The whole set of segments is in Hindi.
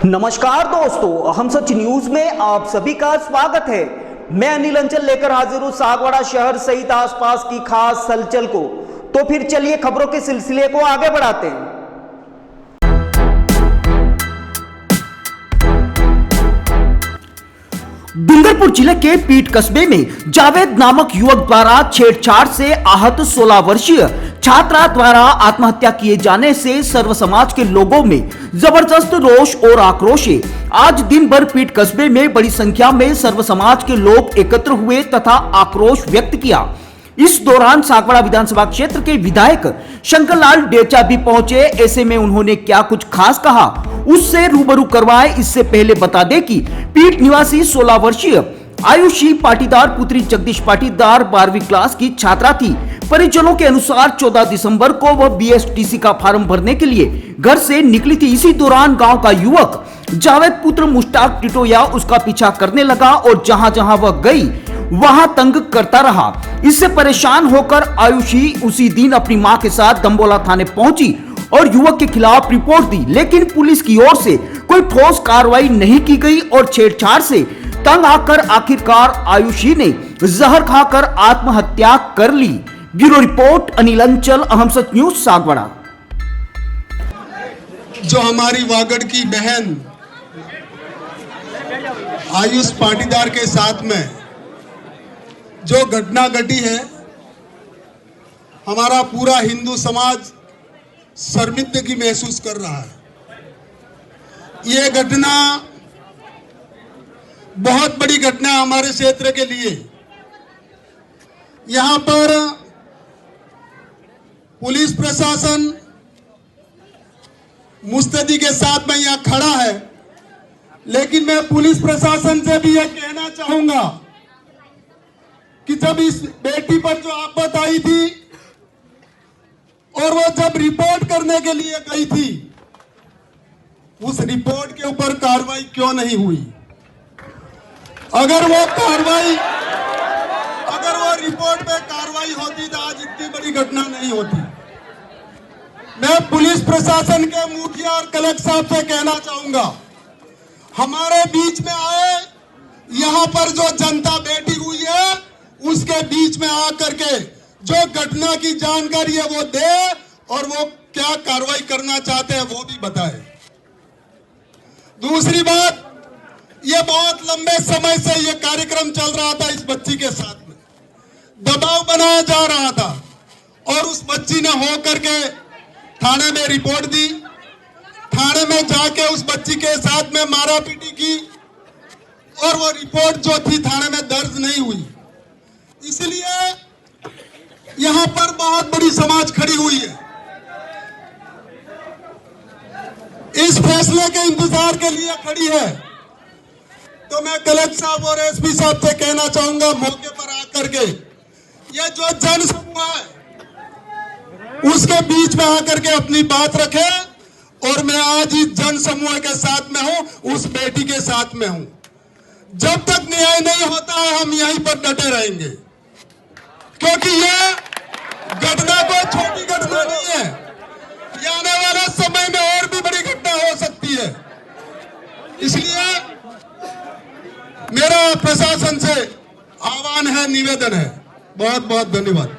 नमस्कार दोस्तों, हम सच न्यूज में आप सभी का स्वागत है। मैं अनिल अंचल लेकर हाजिर हूं सागवाड़ा शहर सहित आसपास की खास हलचल को। तो फिर चलिए खबरों के सिलसिले को आगे बढ़ाते हैं। डूंगरपुर जिले के पीट कस्बे में जावेद नामक युवक द्वारा छेड़छाड़ से आहत 16 वर्षीय छात्रा द्वारा आत्महत्या किए जाने से सर्व समाज के लोगों में जबरदस्त रोष और आक्रोश है। आज दिन भर पीट कस्बे में बड़ी संख्या में सर्व समाज के लोग एकत्र हुए तथा आक्रोश व्यक्त किया। इस दौरान सागवाड़ा विधानसभा क्षेत्र के विधायक शंकरलाल डेचा भी पहुंचे। ऐसे में उन्होंने क्या कुछ खास कहा, उससे रूबरू करवाए। इससे पहले बता दें कि पीट निवासी 16 वर्षीय आयुषी पाटीदार पुत्री जगदीश पाटीदार 12वीं क्लास की छात्रा थी। परिजनों के अनुसार 14 दिसंबर को वह बीएसटीसी का फॉर्म भरने के लिए घर से निकली थी। इसी दौरान गांव का युवक जावेद पुत्र मुश्ताक टिटोया उसका पीछा करने लगा और जहां जहां वह गई वहां तंग करता रहा। इससे परेशान होकर आयुषी उसी दिन अपनी मां के साथ दंबोला थाने पहुंची और युवक के खिलाफ रिपोर्ट दी, लेकिन पुलिस की ओर से कोई ठोस कार्रवाई नहीं की गई और छेड़छाड़ से तंग आकर आखिरकार आयुषी ने जहर खाकर आत्महत्या कर ली। ब्यूरो रिपोर्ट अनिल अंचल, अहम सच न्यूज सागवाड़ा। जो हमारी वागड़ की बहन आयुष पाटीदार के साथ में जो घटना घटी है, हमारा पूरा हिंदू समाज शर्मिंदगी महसूस कर रहा है। ये घटना बहुत बड़ी घटना है हमारे क्षेत्र के लिए। यहां पर पुलिस प्रशासन मुस्तैदी के साथ में यहां खड़ा है, लेकिन मैं पुलिस प्रशासन से भी यह कहना चाहूंगा कि जब इस बेटी पर जो आफत आई थी और वो जब रिपोर्ट करने के लिए गई थी, उस रिपोर्ट के ऊपर कार्रवाई क्यों नहीं हुई? अगर वो रिपोर्ट पे कार्रवाई होती तो आज इतनी बड़ी घटना नहीं होती। मैं पुलिस प्रशासन के मुखिया और कलेक्टर साहब से कहना चाहूंगा, हमारे बीच में आए, यहां पर जो जनता बैठी हुई है उसके बीच में आकर के जो घटना की जानकारी है वो दे और वो क्या कार्रवाई करना चाहते हैं वो भी बताए। दूसरी बात, ये बहुत लंबे समय से ये कार्यक्रम चल रहा था, इस बच्ची के साथ में दबाव बनाया जा रहा था और उस बच्ची ने हो करके थाने में रिपोर्ट दी। थाने में जाके उस बच्ची के साथ में मारा पीटी की और वो रिपोर्ट जो थी थाने में दर्ज नहीं हुई। इसलिए यहां पर बहुत बड़ी समाज खड़ी हुई है। इस फैसले के इंतजार के लिए खड़ी है। तो मैं कलेक्टर साहब और एसपी साहब से कहना चाहूंगा, मौके पर आकर के ये जो जन समूह है उसके बीच में आकर के अपनी बात रखे। और मैं आज इस जन समूह के साथ में हूं, उस बेटी के साथ में हूं। जब तक न्याय नहीं होता है हम यहीं पर डटे रहेंगे, क्योंकि यह घटना कोई छोटी घटना नहीं है। ये आने वाले समय में और भी बड़ी घटना हो सकती है। इसलिए मेरा प्रशासन से आह्वान है, निवेदन है। बहुत बहुत धन्यवाद।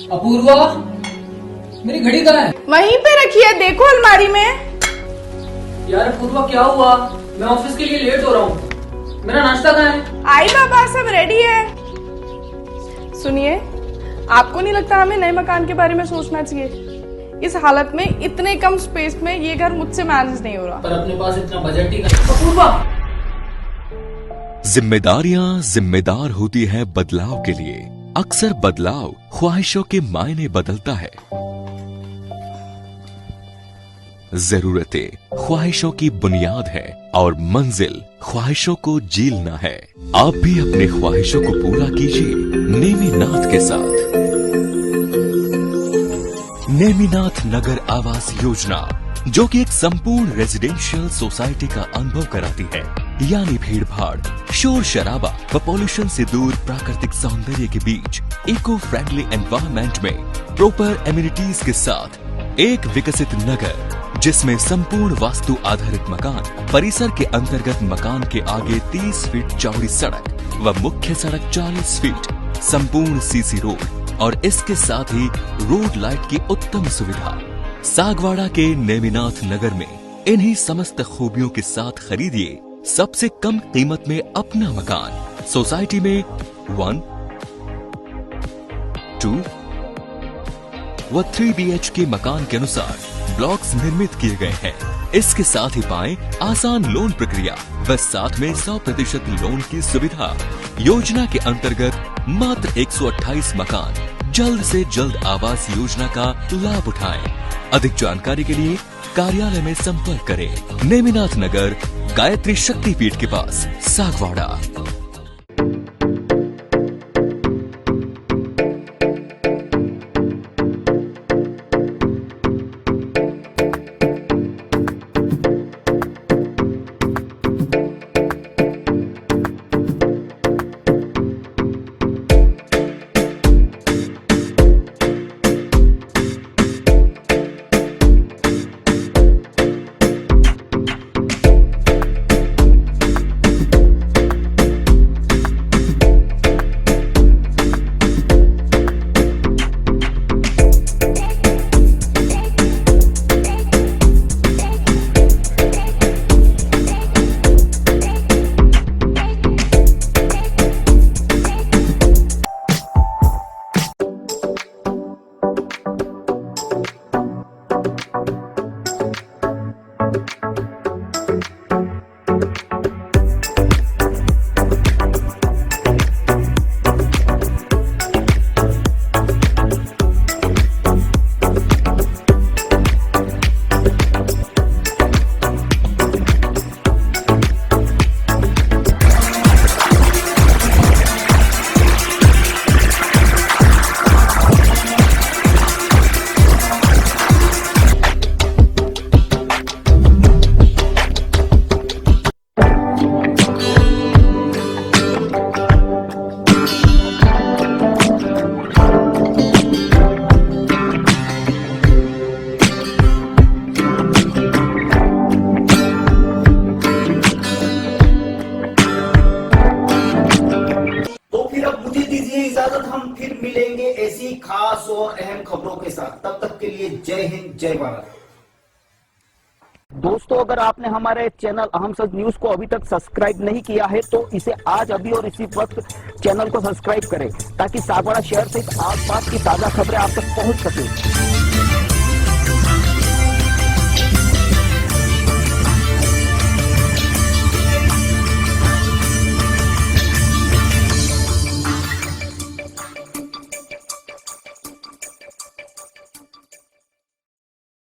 अपूर्वा, मेरी घड़ी कहाँ है? वहीं पे रखी है, देखो अलमारी में। यार अपूर्वा क्या हुआ? मैं ऑफिस के लिए लेट हो रहा हूँ। मेरा नाश्ता कहाँ है? आई बाबा, सब रेडी है। सुनिए, आपको नहीं लगता हमें नए मकान के बारे में सोचना चाहिए? इस हालत में इतने कम स्पेस में ये घर मुझसे मैनेज नहीं हो रहा। पर अपने पास इतना बजट ही नहीं। अपूर्वा, जिम्मेदारियां जिम्मेदार होती है बदलाव के लिए। अक्सर बदलाव ख्वाहिशों के मायने बदलता है। जरूरतें ख्वाहिशों की बुनियाद है और मंजिल ख्वाहिशों को जीलना है। आप भी अपने ख्वाहिशों को पूरा कीजिए नेमीनाथ के साथ। नेमीनाथ नगर आवास योजना, जो कि एक संपूर्ण रेजिडेंशियल सोसाइटी का अनुभव कराती है, यानी भीड़ भाड़, शोर शराबा व पॉल्यूशन से दूर प्राकृतिक सौंदर्य के बीच इको फ्रेंडली एनवायरनमेंट में प्रॉपर एमिनिटीज के साथ एक विकसित नगर, जिसमें संपूर्ण वास्तु आधारित मकान, परिसर के अंतर्गत मकान के आगे 30 फीट चौड़ी सड़क व मुख्य सड़क 40 फीट, संपूर्ण सीसी रोड और इसके साथ ही रोड लाइट की उत्तम सुविधा। सागवाड़ा के नेमिनाथ नगर में इन्हीं समस्त खूबियों के साथ खरीदिए सबसे कम कीमत में अपना मकान। सोसाइटी में 1, 2 व 3 BHK मकान के अनुसार ब्लॉक्स निर्मित किए गए हैं। इसके साथ ही पाएं आसान लोन प्रक्रिया व साथ में 100% लोन की सुविधा। योजना के अंतर्गत मात्र 128 मकान जल्द से जल्द आवास योजना का लाभ उठाएं। अधिक जानकारी के लिए कार्यालय में संपर्क करें। नेमिनाथ नगर, गायत्री शक्तिपीठ के पास, सागवाड़ा। हम फिर मिलेंगे ऐसी खास और अहम खबरों के साथ। तब तक के लिए जय हिंद, जय भारत। दोस्तों, अगर आपने हमारे चैनल अहम सच न्यूज को अभी तक सब्सक्राइब नहीं किया है तो इसे आज अभी और इसी वक्त चैनल को सब्सक्राइब करें, ताकि सागवाड़ा शहर से आसपास की ताजा खबरें आप तक पहुंच सके।